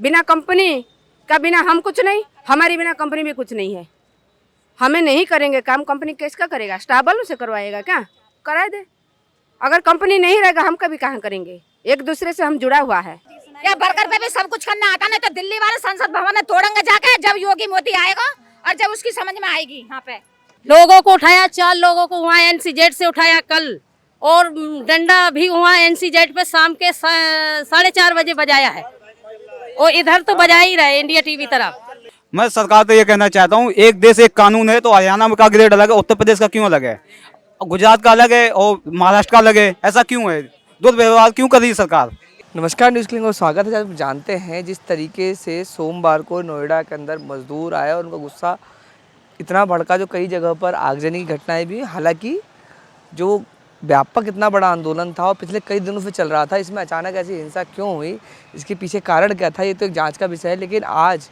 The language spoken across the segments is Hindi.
बिना कंपनी का बिना हम कुछ नहीं, हमारी बिना कंपनी भी कुछ नहीं है। हमें नहीं करेंगे काम, कंपनी किसका करेगा? स्टाफ वालों से करवाएगा क्या? कराए दे। अगर कंपनी नहीं रहेगा हम कभी कहाँ करेंगे? एक दूसरे से हम जुड़ा हुआ है। या वर्कर पे भी सब कुछ करना आता, नहीं तो दिल्ली वाले संसद भवन में तोड़ेंगे जाके जब योगी मोदी आएगा और जब उसकी समझ में आएगी। यहाँ पे लोगों को उठाया, 4 लोगों को वहाँ NCZ से उठाया कल, और डंडा भी वहाँ NCZ पे शाम के 4:30 बजे बजाया है। और इधर तो बजा ही रहे इंडिया टीवी तरफ। मैं सरकार से ये कहना चाहता हूँ, एक देश एक कानून है, तो हरियाणा में का ग्रेड अलग है, उत्तर प्रदेश का क्यों अलग है, गुजरात का अलग है और महाराष्ट्र का अलग है? ऐसा क्यों है? दुर्व्यवहार क्यों कर रही है सरकार? नमस्कार, न्यूज़ क्लिक में स्वागत है। आप जानते हैं जिस तरीके से सोमवार को नोएडा के अंदर मजदूर आए और उनका गुस्सा इतना भड़का जो कई जगह पर आगजनी की घटनाएं भी, हालांकि जो व्यापक इतना बड़ा आंदोलन था और पिछले कई दिनों से चल रहा था, इसमें अचानक ऐसी हिंसा क्यों हुई, इसके पीछे कारण क्या था, ये तो एक जांच का विषय है। लेकिन आज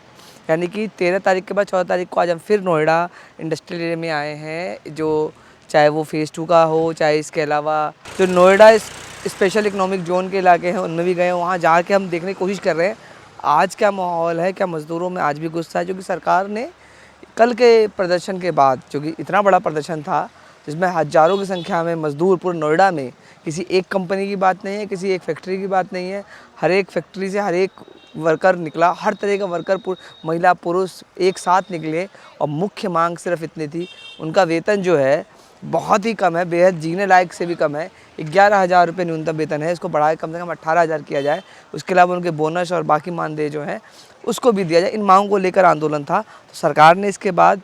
यानी कि 13 तारीख के बाद 14 तारीख को आज हम फिर नोएडा इंडस्ट्रियल एरिया में आए हैं, जो चाहे वो फेज़ 2 का हो, चाहे इसके अलावा जो नोएडा स्पेशल इकोनॉमिक जोन के इलाके हैं उनमें भी गए हैं। वहाँ जाके हम देखने की कोशिश कर रहे हैं आज क्या माहौल है, क्या मज़दूरों में आज भी गुस्सा है, जो कि सरकार ने कल के प्रदर्शन के बाद, जो कि इतना बड़ा प्रदर्शन था जिसमें हज़ारों की संख्या में मज़दूर पूरे नोएडा में, किसी एक कंपनी की बात नहीं है, किसी एक फैक्ट्री की बात नहीं है, हर एक फैक्ट्री से हर एक वर्कर निकला, हर तरह का वर्कर, महिला पुरुष एक साथ निकले। और मुख्य मांग सिर्फ इतनी थी, उनका वेतन जो है बहुत ही कम है, बेहद जीने लायक से भी कम है। 11,000 रुपये न्यूनतम वेतन है, इसको बढ़ाए कम से कम 18,000 किया जाए। उसके अलावा उनके बोनस और बाकी मानदेय जो हैं उसको भी दिया जाए। इन मांगों को लेकर आंदोलन था। तो सरकार ने इसके बाद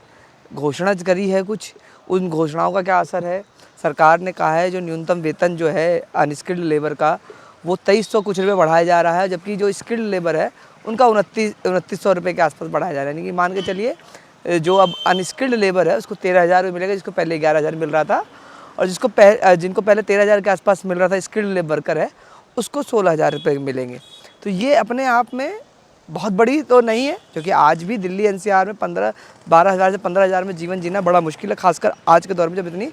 घोषणा करी है कुछ, उन घोषणाओं का क्या असर है? सरकार ने कहा है जो न्यूनतम वेतन जो है अनस्किल्ड लेबर का, वो 2300 कुछ रुपये बढ़ाया जा रहा है, जबकि जो स्किल्ड लेबर है उनका 2900 रुपये के आसपास बढ़ाया जा रहा है। यानी कि मान के चलिए जो अब अनस्किल्ड लेबर है उसको 13,000 रुपये मिलेगा, जिसको पहले 11,000 मिल रहा था, और जिनको पहले 13,000 के आसपास मिल रहा था, स्किल्ड लेबर वर्कर है, उसको 16,000 रुपये मिलेंगे। तो ये अपने आप में बहुत बड़ी तो नहीं है, क्योंकि आज भी दिल्ली NCR में 12,000 से 15,000 में जीवन जीना बड़ा मुश्किल है, खासकर आज के दौर में जब इतनी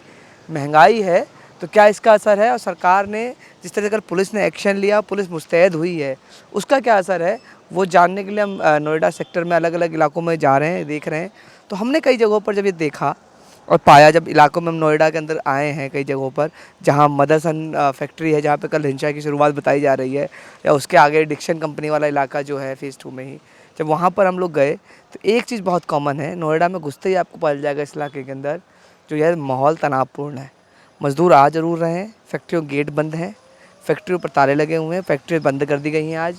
महंगाई है। तो क्या इसका असर है? और सरकार ने जिस तरह से पुलिस ने एक्शन लिया, पुलिस मुस्तैद हुई है, उसका क्या असर है वो जानने के लिए हम नोएडा सेक्टर में अलग अलग इलाकों में जा रहे हैं, देख रहे हैं। तो हमने कई जगहों पर जब ये देखा और पाया, जब इलाकों में हम नोएडा के अंदर आए हैं कई जगहों पर, जहाँ मदरसन फैक्ट्री है, जहाँ पे कल हिंसा की शुरुआत बताई जा रही है, या उसके आगे डिक्शन कंपनी वाला इलाका जो है फेज़ 2 में ही, जब वहाँ पर हम लोग गए तो एक चीज़ बहुत कॉमन है, नोएडा में घुसते ही आपको पता जाएगा इस इलाके के अंदर जो यह माहौल तनावपूर्ण है। मज़दूर आ जरूर रहे हैं, फैक्ट्रियों गेट बंद हैं, फैक्ट्रियों पर ताले लगे हुए हैं, फैक्ट्री बंद कर दी गई हैं आज,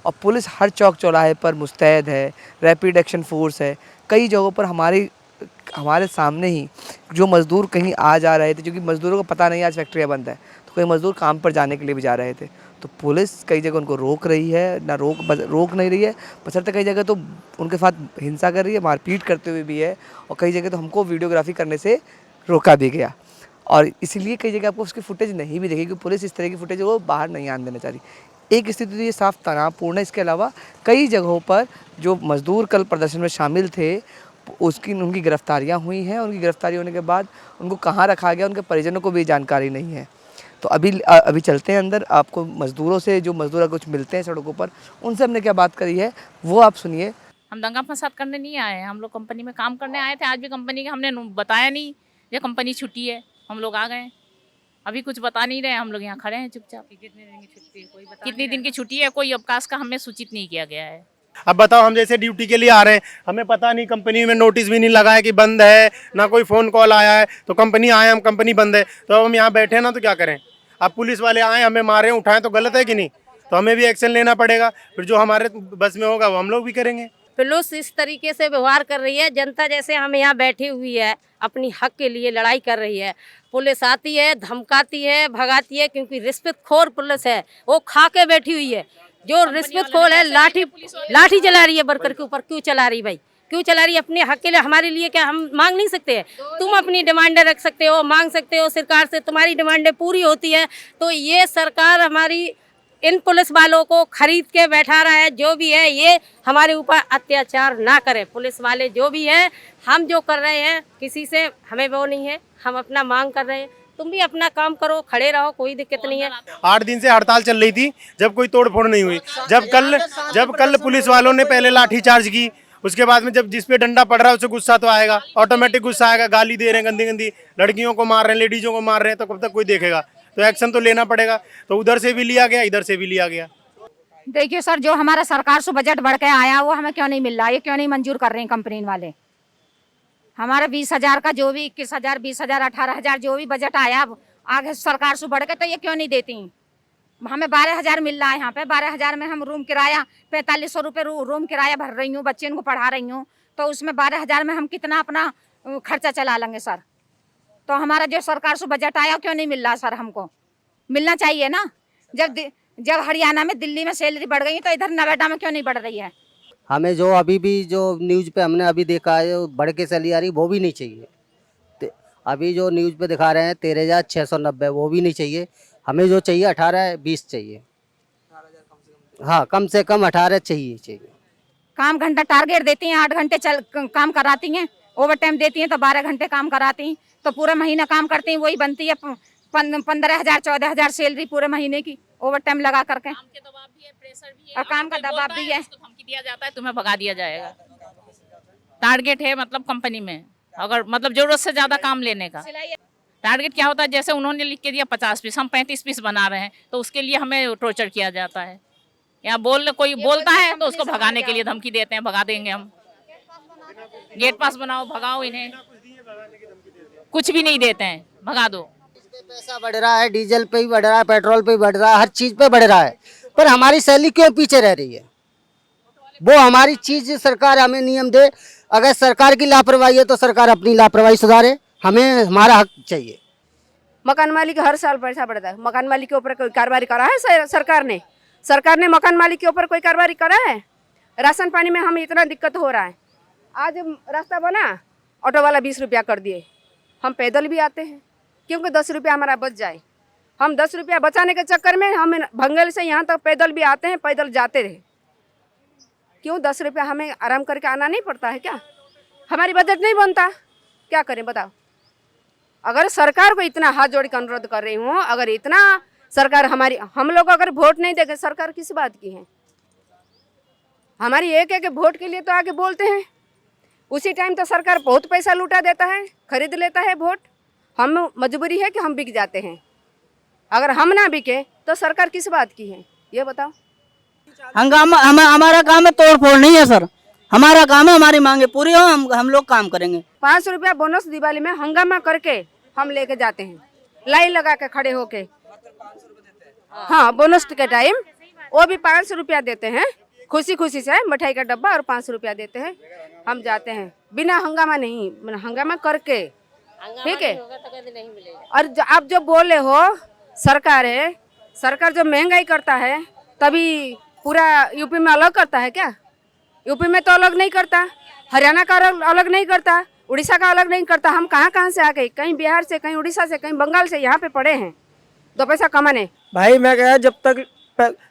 और पुलिस हर चौक चौराहे पर मुस्तैद है, रैपिड एक्शन फोर्स है। कई जगहों पर हमारे सामने ही जो मज़दूर कहीं आ जा रहे थे, क्योंकि मज़दूरों को पता नहीं आज फैक्ट्रियाँ बंद है, तो कई मज़दूर काम पर जाने के लिए भी जा रहे थे, तो पुलिस कई जगह उनको रोक रही है, ना रोक नहीं रही है, बशर्ते कई जगह तो उनके साथ हिंसा कर रही है, मारपीट करते हुए भी है, और कई जगह तो हमको वीडियोग्राफी करने से रोका भी गया। और इसीलिए कई जगह आपको उसकी फुटेज नहीं भी दिखेगी, पुलिस इस तरह की फुटेज वो बाहर नहीं आने देना चाह रही। एक स्थिति तो ये साफ तनावपूर्ण है। इसके अलावा कई जगहों पर जो मज़दूर कल प्रदर्शन में शामिल थे उनकी गिरफ्तारियां हुई हैं। उनकी गिरफ्तारी होने के बाद उनको कहाँ रखा गया, उनके परिजनों को भी जानकारी नहीं है। तो अभी चलते हैं अंदर, आपको मज़दूरों से, जो मज़दूर कुछ मिलते हैं सड़कों पर, उनसे हमने क्या बात करी है वो आप सुनिए। हम दंगा फसाद करने नहीं आए हैं, हम लोग कंपनी में काम करने आए थे। आज भी कंपनी के हमने बताया नहीं, ये कंपनी छुट्टी है, हम लोग आ गए। अभी कुछ बता नहीं रहे, हम लोग यहाँ खड़े हैं चुपचाप। कितने दिन की छुट्टी है? कितने दिन की छुट्टी है? कोई अवकाश का हमें सूचित नहीं किया गया है। अब बताओ, हम जैसे ड्यूटी के लिए आ रहे हैं, हमें पता नहीं, कंपनी में नोटिस भी नहीं लगा है कि बंद है, ना कोई फ़ोन कॉल आया है, तो कंपनी आए, हम कंपनी बंद है, तो अब हम यहाँ बैठे हैं ना, तो क्या करें? अब पुलिस वाले आए, हमें मारें उठाएं, तो गलत है कि नहीं? तो हमें भी एक्शन लेना पड़ेगा। फिर जो हमारे बस में होगा वो हम लोग भी करेंगे। पुलिस इस तरीके से व्यवहार कर रही है, जनता जैसे हम यहाँ बैठी हुई है अपनी हक के लिए लड़ाई कर रही है, पुलिस आती है, धमकाती है, भगाती है, क्योंकि रिश्वतखोर पुलिस है, वो खा के बैठी हुई है। जो रिश्वतखोर है, लाठी चला रही है वर्कर के ऊपर। क्यों चला रही भाई? क्यों चला रही है? अपने हक के लिए, हमारे लिए क्या हम मांग नहीं सकते हैं? तुम अपनी डिमांडें रख सकते हो, मांग सकते हो सरकार से, तुम्हारी डिमांडें पूरी होती है। तो ये सरकार हमारी इन पुलिस वालों को खरीद के बैठा रहा है। जो भी है ये हमारे ऊपर अत्याचार ना करे। पुलिस वाले जो भी हैं, हम जो कर रहे हैं किसी से हमें वो नहीं है, हम अपना मांग कर रहे हैं तुम भी अपना काम करो, खड़े रहो, कोई दिक्कत नहीं है। 8 दिन से हड़ताल चल रही थी, जब कोई तोड़फोड़ नहीं हुई। जब कल पुलिस वालों ने पहले लाठी चार्ज की, उसके बाद में जब जिस पे डंडा पड़ रहा है उसे गुस्सा तो आएगा, ऑटोमेटिक गुस्सा आएगा। गाली दे रहे हैं, गंदी गंदी लड़कियों को मार रहे हैं, लेडीजों को मार रहे हैं, तो कब तक कोई देखेगा? तो एक्शन तो लेना पड़ेगा। तो उधर से भी लिया गया, इधर से भी लिया गया। देखिए सर, जो हमारा सरकार से बजट बढ़ के आया वो हमें क्यों नहीं मिल रहा, ये क्यों नहीं मंजूर कर रहे हैं कंपनी वाले? हमारा 20,000 का जो भी 21,000, 20,000, 18,000 जो भी बजट आया आगे सरकार से बढ़ के, तो ये क्यों नहीं देती? हमें 12,000 मिल रहा है यहाँ पे। 12,000 में हम रूम किराया 4500 रुपये रूम किराया भर रही हूँ, बच्चे को पढ़ा रही हूँ, तो उसमें 12,000 में हम कितना अपना खर्चा चला लेंगे सर? तो हमारा जो सरकार से बजट आया क्यों नहीं मिल रहा सर? हमको मिलना चाहिए ना। जब हरियाणा में, दिल्ली में सैलरी बढ़ गई तो इधर नोएडा में क्यों नहीं बढ़ रही है? हमें जो अभी भी जो न्यूज़ पे हमने अभी देखा है, जो बढ़ के चली आ रही, वो भी नहीं चाहिए। अभी जो न्यूज़ पे दिखा रहे हैं 13,690, वो भी नहीं चाहिए। हमें जो चाहिए 18-20 चाहिए। हाँ, कम से कम 18 चाहिए। काम घंटा टारगेट देती हैं, 8 घंटे काम कराती हैं, ओवर टाइम देती हैं तो 12 घंटे काम कराती हैं, तो पूरा महीना काम करती हैं, वही बनती है 15,000 14,000 सैलरी पूरे महीने की, ओवर टाइम लगा करके। काम के दबाव भी है, प्रेशर भी है, और काम का दबाव भी है। उसको धमकी दिया जाता है, तुम्हें भगा दिया जाएगा। टारगेट है मतलब कंपनी में, अगर मतलब जरूरत से ज्यादा काम लेने का टारगेट क्या होता है? जैसे उन्होंने लिख के दिया 50 पीस, हम 35 पीस बना रहे हैं, तो उसके लिए हमें टॉर्चर किया जाता है। यहाँ कोई बोलता है तो उसको भगाने के लिए धमकी देते हैं, भगा देंगे हम। गेट पास बनाओ, भगाओ इन्हें, कुछ भी नहीं देते हैं, भगा दो। पैसा बढ़ रहा है, डीजल पे भी बढ़ रहा है, पेट्रोल पे भी बढ़ रहा है, हर चीज पे बढ़ रहा है, पर हमारी सैलरी क्यों पीछे रह रही है? वो हमारी चीज सरकार हमें नियम दे। अगर सरकार की लापरवाही है तो सरकार अपनी लापरवाही सुधारे, हमें हमारा हक चाहिए। मकान मालिक हर साल पैसा बढ़ता है। मकान मालिक के ऊपर कोई कार्रवाई करा है सरकार ने? सरकार ने मकान मालिक के ऊपर कोई कार्रवाई करा है? राशन पानी में हमें इतना दिक्कत हो रहा है। आज रास्ता बना, ऑटो वाला 20 रुपया कर दिए। हम पैदल भी आते हैं क्योंकि 10 रुपया हमारा बच जाए। हम 10 रुपया बचाने के चक्कर में हम भंगल से यहाँ तक पैदल भी आते हैं, पैदल जाते रहे। क्यों 10 रुपया हमें आराम करके आना नहीं पड़ता है क्या? हमारी बजट नहीं बनता, क्या करें बताओ? अगर सरकार को इतना हाथ जोड़ के अनुरोध कर रही हूँ, अगर इतना सरकार हम लोग अगर वोट नहीं देंगे, सरकार किस बात की है? हमारी एक एक वोट के लिए तो आगे बोलते हैं, उसी टाइम तो सरकार बहुत पैसा लूटा देता है, खरीद लेता है वोट। हम मजबूरी है कि हम बिक जाते हैं। अगर हम ना बिके तो सरकार किस बात की है, ये बताओ। हमारा काम है, तोड़ फोड़ नहीं है सर। हमारा काम है, हमारी मांगे पूरी हो, हम लोग काम करेंगे। 5 रुपया बोनस दिवाली में हंगामा करके हम लेके जाते हैं, लाइन लगा के खड़े होके। हाँ, बोनस के टाइम वो भी 500 रुपया देते हैं, खुशी खुशी से मिठाई का डब्बा और 500 रुपया देते हैं। हम जाते हैं बिना हंगामा नहीं, हंगामा करके, ठीक है। और आप जो बोले हो सरकार है, सरकार जो महंगाई करता है तभी पूरा यूपी में अलग करता है क्या? यूपी में तो अलग नहीं करता, हरियाणा का अलग नहीं करता, उड़ीसा का अलग नहीं करता। हम कहाँ से आ गए, कहीं बिहार से, कहीं उड़ीसा से, कहीं बंगाल से यहाँ पे पड़े हैं 2 पैसा कमाने। भाई मैं कह, जब तक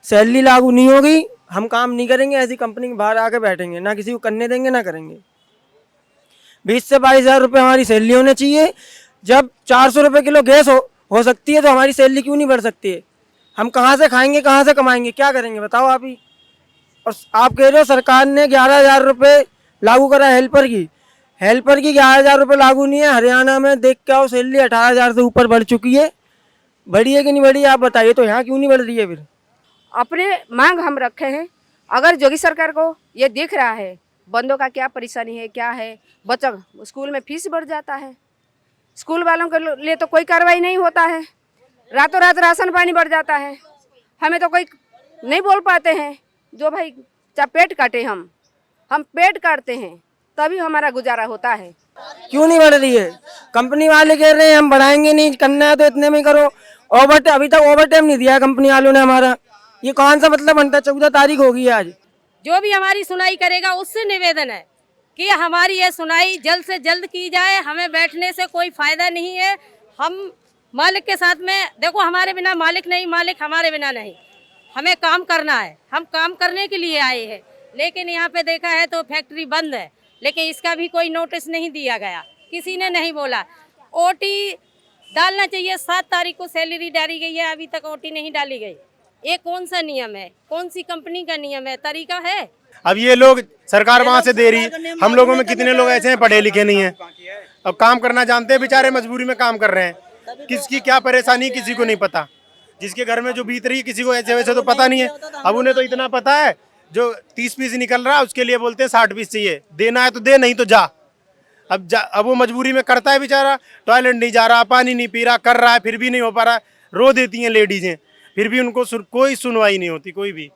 सैलरी लागू नहीं होगी हम काम नहीं करेंगे। ऐसी कंपनी के बाहर आके बैठेंगे, ना किसी को करने देंगे ना करेंगे। 20 से 22,000 रुपये हमारी सैलरी होनी चाहिए। जब 400 रुपये किलो गैस हो सकती है तो हमारी सैलरी क्यों नहीं बढ़ सकती है? हम कहाँ से खाएंगे, कहाँ से कमाएंगे, क्या करेंगे बताओ आप ही। और आप कह रहे हो सरकार ने 11,000 रुपये लागू करा हेल्पर की 11,000 रुपये लागू नहीं है। हरियाणा में देख के आओ, सैलरी 18,000 से ऊपर बढ़ चुकी है। बढ़ी है कि नहीं बढ़ी आप बताइए, तो यहाँ क्यों नहीं बढ़ रही है फिर? अपने मांग हम रखे हैं। अगर योगी सरकार को ये दिख रहा है बंदों का क्या परेशानी है, क्या है, बच्चों स्कूल में फीस बढ़ जाता है, स्कूल वालों के लिए तो कोई कार्रवाई नहीं होता है, रातों रात राशन पानी बढ़ जाता है, हमें तो कोई नहीं बोल पाते हैं। जो भाई चाहे पेट काटे, हम पेट काटते हैं तभी हमारा गुजारा होता है। क्यों नहीं बढ़ रही है? कंपनी वाले कह रहे हैं हम बढ़ाएंगे नहीं, करना है तो इतने में करो। अभी तक ओवर टाइम नहीं दिया कंपनी वालों ने हमारा। ये कौन सा मतलब बनता है? 14 तारीख होगी आज। जो भी हमारी सुनाई करेगा उससे निवेदन है कि हमारी ये सुनाई जल्द से जल्द की जाए। हमें बैठने से कोई फायदा नहीं है। हम मालिक के साथ में, देखो हमारे बिना मालिक नहीं, मालिक हमारे बिना नहीं। हमें काम करना है, हम काम करने के लिए आए हैं। लेकिन यहाँ पे देखा है तो फैक्ट्री बंद है, लेकिन इसका भी कोई नोटिस नहीं दिया गया, किसी ने नहीं बोला। ओटी डालना चाहिए। 7 तारीख को सैलरी डाली गई है, अभी तक ओटी नहीं डाली गई। ये कौन सा नियम है? कौन सी कंपनी का नियम है? तरीका है? अब ये लोग सरकार वहां से दे रही है, हम लोगों में कितने लोग ऐसे हैं पढ़े लिखे नहीं है, अब काम करना जानते हैं, बेचारे मजबूरी में काम कर रहे हैं। किसकी क्या परेशानी किसी को नहीं पता, जिसके घर में जो बीत रही है किसी को ऐसे वैसे तो पता नहीं है। अब उन्हें तो इतना पता है, जो 30 पीस निकल रहा है उसके लिए बोलते हैं 60 पीस चाहिए, देना है तो दे, नहीं तो जा। अब वो मजबूरी में करता है बेचारा, टॉयलेट नहीं जा रहा, पानी नहीं पी रहा, कर रहा है, फिर भी नहीं हो पा रहा। रो देती हैं लेडीजें, फिर भी उनको कोई सुनवाई नहीं होती, कोई भी।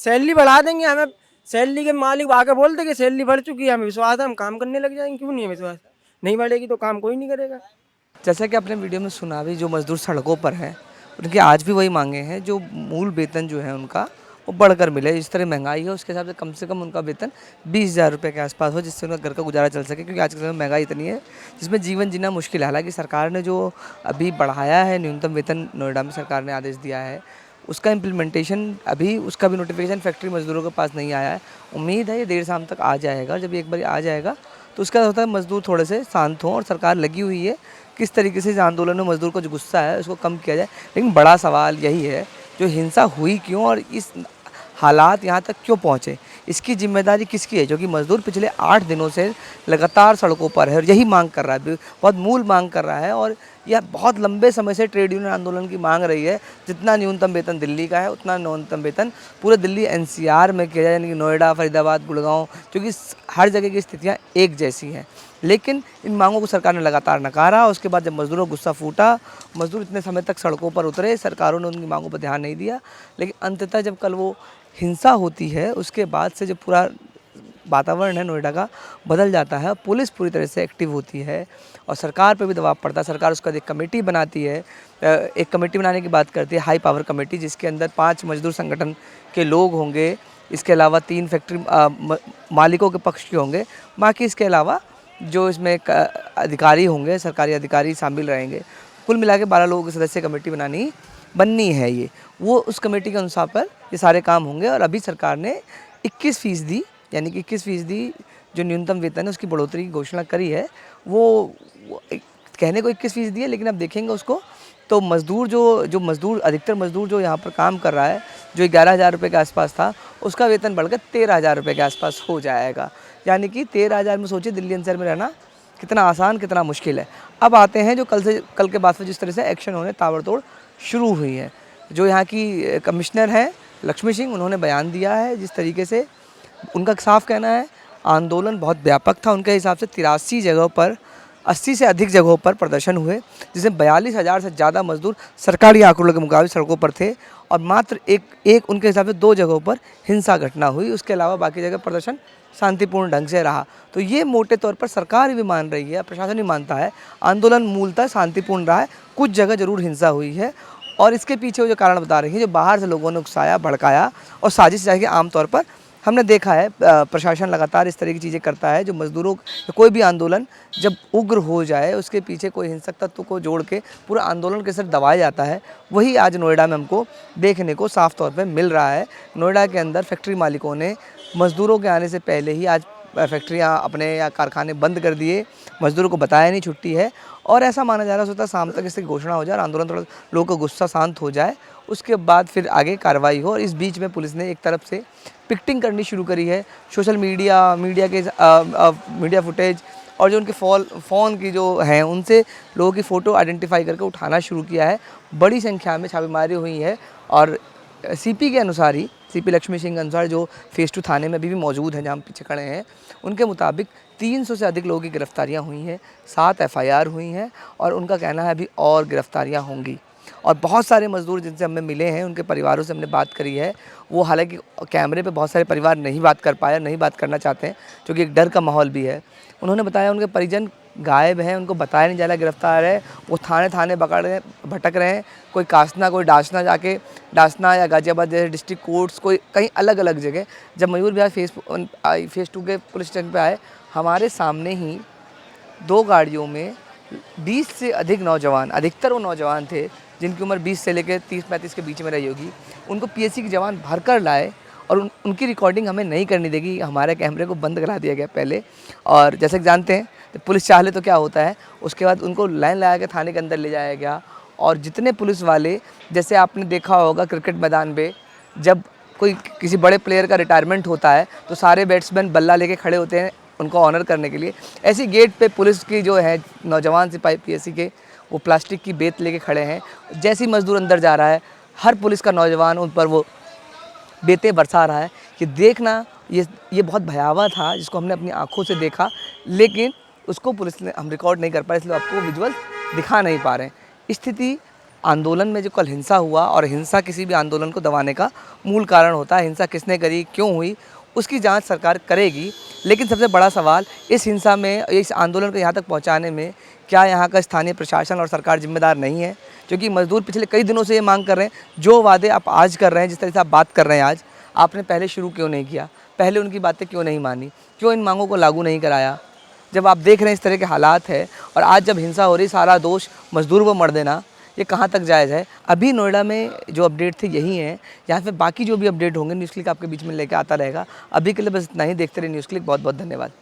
सैलरी बढ़ा देंगे, हमें सैलरी के मालिक आके बोल देंगे सैलरी बढ़ चुकी है, हमें विश्वास है, हम काम करने लग जाएंगे। क्यों नहीं है विश्वास? नहीं बढ़ेगी तो काम कोई नहीं करेगा। जैसा कि आपने वीडियो में सुना भी, जो मजदूर सड़कों पर हैं उनकी आज भी वही मांगे हैं, जो मूल वेतन जो है उनका वो बढ़कर मिले। इस तरह महंगाई है उसके हिसाब से कम उनका वेतन 20,000 रुपये के आसपास हो, जिससे उनका घर का गुजारा चल सके, क्योंकि आज के समय में महंगाई इतनी है जिसमें जीवन जीना मुश्किल है। हालांकि सरकार ने जो अभी बढ़ाया है न्यूनतम वेतन, नोएडा में सरकार ने आदेश दिया है, उसका इम्प्लीमेंटेशन अभी उसका भी नोटिफिकेशन फैक्ट्री मजदूरों के पास नहीं आया है। उम्मीद है ये देर शाम तक आ जाएगा। जब एक बार आ जाएगा तो उसका होता है मजदूर थोड़े से शांत हों, और सरकार लगी हुई है किस तरीके से इस आंदोलन में मजदूर का जो गुस्सा है उसको कम किया जाए। लेकिन बड़ा सवाल यही है, जो हिंसा हुई क्यों और इस हालात यहाँ तक क्यों पहुँचे, इसकी जिम्मेदारी किसकी है? जो कि मजदूर पिछले 8 दिनों से लगातार सड़कों पर है और यही मांग कर रहा है, बहुत मूल मांग कर रहा है। और यह बहुत लंबे समय से ट्रेड यूनियन आंदोलन की मांग रही है। जितना न्यूनतम वेतन दिल्ली का है उतना न्यूनतम वेतन पूरे दिल्ली एनसीआर में किया जाए, यानी कि नोएडा, फरीदाबाद, गुड़गांव, क्योंकि हर जगह की स्थितियाँ एक जैसी हैं। लेकिन इन मांगों को सरकार ने लगातार नकारा। उसके बाद जब मजदूरों को गुस्सा फूटा, मजदूर इतने समय तक सड़कों पर उतरे, सरकारों ने उनकी मांगों पर ध्यान नहीं दिया। लेकिन अंततः जब कल वो हिंसा होती है, उसके बाद से जो पूरा वातावरण है नोएडा का बदल जाता है। पुलिस पूरी तरह से एक्टिव होती है और सरकार पे भी दबाव पड़ता है। सरकार उसका एक कमेटी बनाती है, एक कमेटी बनाने की बात करती है, हाई पावर कमेटी, जिसके अंदर 5 मजदूर संगठन के लोग होंगे। इसके अलावा 3 फैक्ट्री मालिकों के पक्ष के होंगे। बाकी इसके अलावा जो इसमें अधिकारी होंगे, सरकारी अधिकारी शामिल रहेंगे। कुल मिला के 12 लोगों की सदस्य कमेटी बननी है। ये वो उस कमेटी के अनुसार पर ये सारे काम होंगे। और अभी सरकार ने 21% यानी कि 21% जो न्यूनतम वेतन है उसकी बढ़ोतरी की घोषणा करी है। वो कहने को 21% है, लेकिन अब देखेंगे उसको तो मजदूर जो मजदूर अधिकतर मजदूर जो यहाँ पर काम कर रहा है, जो 11,000 रुपये के आसपास था, उसका वेतन बढ़कर 13,000 रुपये के आसपास हो जाएगा। यानी कि 13,000 में सोचिए दिल्ली एनसीआर में रहना कितना आसान, कितना मुश्किल है। अब आते हैं जो कल के बाद से जिस तरह से एक्शन होने ताबड़तोड़ शुरू हुई है। जो यहाँ की कमिश्नर हैं लक्ष्मी सिंह, उन्होंने बयान दिया है। जिस तरीके से उनका साफ कहना है, आंदोलन बहुत व्यापक था। उनके हिसाब से 83 जगहों पर 80 से अधिक जगहों पर प्रदर्शन हुए, जिसमें 42,000 से ज़्यादा मजदूर सरकारी आंकड़ों के मुकाबले सड़कों पर थे। और मात्र एक उनके हिसाब से 2 जगहों पर हिंसा घटना हुई। उसके अलावा बाकी जगह प्रदर्शन शांतिपूर्ण ढंग से रहा। तो ये मोटे तौर पर सरकार भी मान रही है, प्रशासन भी मानता है, आंदोलन मूलतः शांतिपूर्ण रहा है। कुछ जगह जरूर हिंसा हुई है और इसके पीछे वो जो कारण बता रही है, जो बाहर से लोगों ने उकसाया, भड़काया और साजिश जाएगी। आमतौर पर हमने देखा है प्रशासन लगातार इस तरह की चीज़ें करता है। जो मजदूरों कोई भी आंदोलन जब उग्र हो जाए, उसके पीछे कोई हिंसक तत्व को जोड़ के पूरा आंदोलन के सिर दबाया जाता है। वही आज नोएडा में हमको देखने को साफ तौर पे मिल रहा है। नोएडा के अंदर फैक्ट्री मालिकों ने मजदूरों के आने से पहले ही आज फैक्ट्रियाँ अपने या कारखाने बंद कर दिए। मजदूरों को बताया नहीं छुट्टी है और ऐसा माना जा रहा है शाम तक इसकी घोषणा हो जाए, आंदोलन थोड़ा लोगों का गुस्सा शांत हो जाए, उसके बाद फिर आगे कार्रवाई हो। और इस बीच में पुलिस ने एक तरफ से पिक्टिंग करनी शुरू करी है। सोशल मीडिया के मीडिया फुटेज और जो उनके फ़ोन की जो हैं उनसे लोगों की फ़ोटो आइडेंटिफाई करके उठाना शुरू किया है। बड़ी संख्या में छापेमारी हुई है और सीपी के अनुसार ही, सीपी लक्ष्मी सिंह के अनुसार, जो फेज़ 2 थाने में अभी भी मौजूद हैं, जहाँ पीछे खड़े हैं, उनके मुताबिक 300 से अधिक लोगों की गिरफ्तारियाँ हुई हैं, 7 FIR हुई हैं और उनका कहना है अभी और गिरफ्तारियाँ होंगी। और बहुत सारे मजदूर जिनसे हमें मिले हैं, उनके परिवारों से हमने बात करी है। वो हालांकि कैमरे पे बहुत सारे परिवार नहीं बात कर पाए, नहीं बात करना चाहते हैं, क्योंकि एक डर का माहौल भी है। उन्होंने बताया उनके परिजन गायब हैं, उनको बताया नहीं जा रहा गिरफ्तार है। वो थाने भटक रहे हैं, कोई कासना, कोई डासना या गाजियाबाद जैसे डिस्ट्रिक्ट कोर्ट्स, कोई कहीं अलग अलग जगह। जब मयूर बिहार फेज़ 2 के पुलिस स्टेशन पे आए, हमारे सामने ही 2 गाड़ियों में 20 से अधिक नौजवान, अधिकतर वो नौजवान थे जिनकी उम्र 20 से लेकर 30-35 के बीच में रही होगी, उनको PSC के जवान भर कर लाए और उनकी रिकॉर्डिंग हमें नहीं करनी देगी। हमारे कैमरे को बंद करा दिया गया पहले। और जैसे कि जानते हैं, पुलिस चाह ले तो क्या होता है, उसके बाद उनको लाइन लगा के थाने के अंदर ले जाया गया। और जितने पुलिस वाले, जैसे आपने देखा होगा क्रिकेट मैदान पे जब कोई किसी बड़े प्लेयर का रिटायरमेंट होता है तो सारे बैट्समैन बल्ला लेके खड़े होते हैं उनको ऑनर करने के लिए, ऐसी गेट पे पुलिस की जो है नौजवान सिपाही पीएससी के वो प्लास्टिक की बेत लेके खड़े हैं। जैसे ही मजदूर अंदर जा रहा है हर पुलिस का नौजवान उन पर वो बेतें बरसा रहा है। कि देखना ये बहुत भयावह था जिसको हमने अपनी आंखों से देखा, लेकिन उसको पुलिस ने हम रिकॉर्ड नहीं कर पाए, इसलिए आपको विजुअल दिखा नहीं पा रहे हैं। स्थिति आंदोलन में जो कल हिंसा हुआ, और हिंसा किसी भी आंदोलन को दबाने का मूल कारण होता है, हिंसा किसने करी, क्यों हुई, उसकी जांच सरकार करेगी। लेकिन सबसे बड़ा सवाल इस हिंसा में, इस आंदोलन को यहाँ तक पहुँचाने में क्या यहाँ का स्थानीय प्रशासन और सरकार जिम्मेदार नहीं है? क्योंकि मजदूर पिछले कई दिनों से ये मांग कर रहे हैं, जो वादे आप आज कर रहे हैं, जिस तरह से आप बात कर रहे हैं आज, आपने पहले शुरू क्यों नहीं किया? पहले उनकी बातें क्यों नहीं मानी? क्यों इन मांगों को लागू नहीं कराया? जब आप देख रहे हैं इस तरह के हालात है और आज जब हिंसा हो रही, सारा दोष मजदूर को मर देना, ये कहाँ तक जायज़ है? अभी नोएडा में जो अपडेट थे यही हैं। यहाँ पे बाकी जो भी अपडेट होंगे न्यूज़ क्लिक आपके बीच में लेकर आता रहेगा। अभी के लिए बस इतना ही। देखते रहिए न्यूज़ क्लिक। बहुत बहुत धन्यवाद।